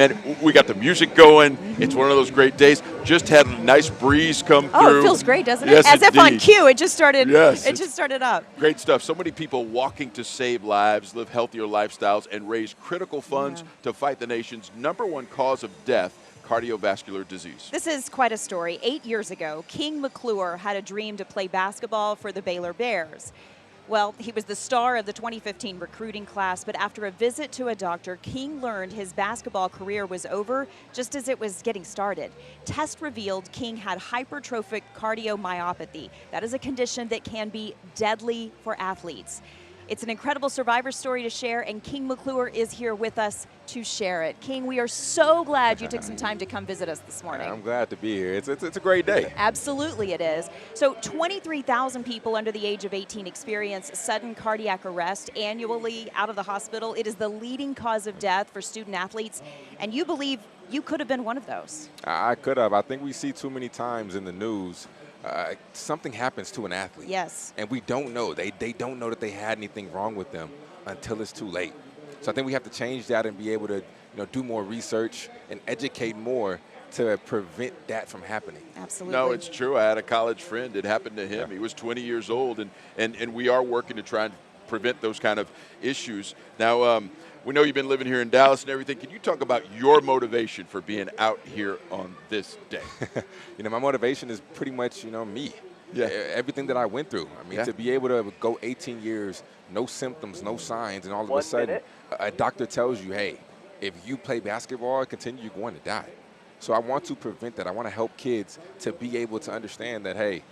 Man, we got the music going. It's one of those great days. Just had a nice breeze come through. Oh, it feels great, doesn't it? Yes, As if on indeed. cue, it just started. Yes, It just started up. Great stuff. So many people walking to save lives, live healthier lifestyles, and raise critical funds to fight the nation's #1 cause of death, cardiovascular disease. This is quite a story. 8 years ago, King McClure had a dream to play basketball for the Baylor Bears. Well, he was the star of the 2015 recruiting class, but after a visit to a doctor, King learned his basketball career was over just as it was getting started. Test revealed King had hypertrophic cardiomyopathy. That is a condition that can be deadly for athletes. It's an incredible survivor story to share, and King McClure is here with us to share it. King, we are so glad you took some time to come visit us this morning. I'm glad to be here. It's a great day. Absolutely it is. So 23,000 people under the age of 18 experience sudden cardiac arrest annually out of the hospital. It is the leading cause of death for student athletes, and you believe you could have been one of those. I could have. I think we see too many times in the news something happens to an athlete. Yes. And we don't know. They don't know that they had anything wrong with them until it's too late. So I think we have to change that and be able to do more research and educate more to prevent that from happening. Absolutely. No, it's true. I had a college friend. It happened to him. He was 20 years old, and we are working to try and prevent those kind of issues. Now, we know you've been living here in Dallas and everything. Can you talk about your motivation for being out here on this day? My motivation is pretty much, me. Yeah. Everything that I went through. I mean, to be able to go 18 years, no symptoms, no signs, and all of a sudden a doctor tells you, hey, if you play basketball and continue, you're going to die. So I want to prevent that. I want to help kids to be able to understand that, hey,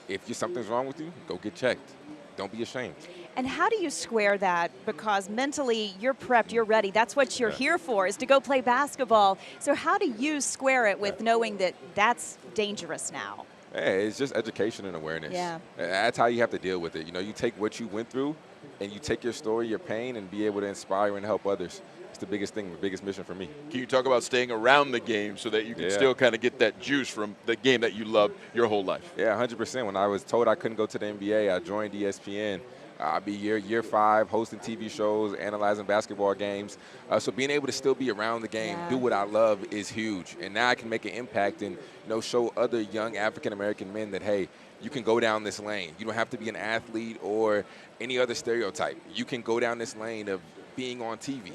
if something's wrong with you, go get checked. Don't be ashamed. And how do you square that? Because mentally, you're prepped, you're ready. That's what you're here for, is to go play basketball. So how do you square it with knowing that that's dangerous now? Hey, it's just education and awareness. Yeah. That's how you have to deal with it. You take what you went through and you take your story, your pain, and be able to inspire and help others. It's the biggest thing, the biggest mission for me. Can you talk about staying around the game so that you can still kind of get that juice from the game that you loved your whole life? Yeah, 100%. When I was told I couldn't go to the NBA, I joined ESPN. I'll be year 5, hosting TV shows, analyzing basketball games. So being able to still be around the game, do what I love is huge. And now I can make an impact and show other young African-American men that, hey, you can go down this lane. You don't have to be an athlete or any other stereotype. You can go down this lane of being on TV.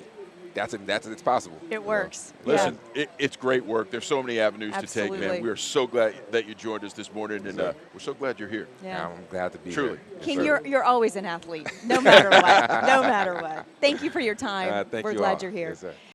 It's possible. It works. Listen, it's great work. There's so many avenues to take, Absolutely. man. We are so glad that you joined us this morning, and we're so glad you're here. Yeah. I'm glad to be Truly. here. King, you're always an athlete, no matter what. No matter what. Thank you for your time. Thank We're you glad all. you're here. Yes, sir.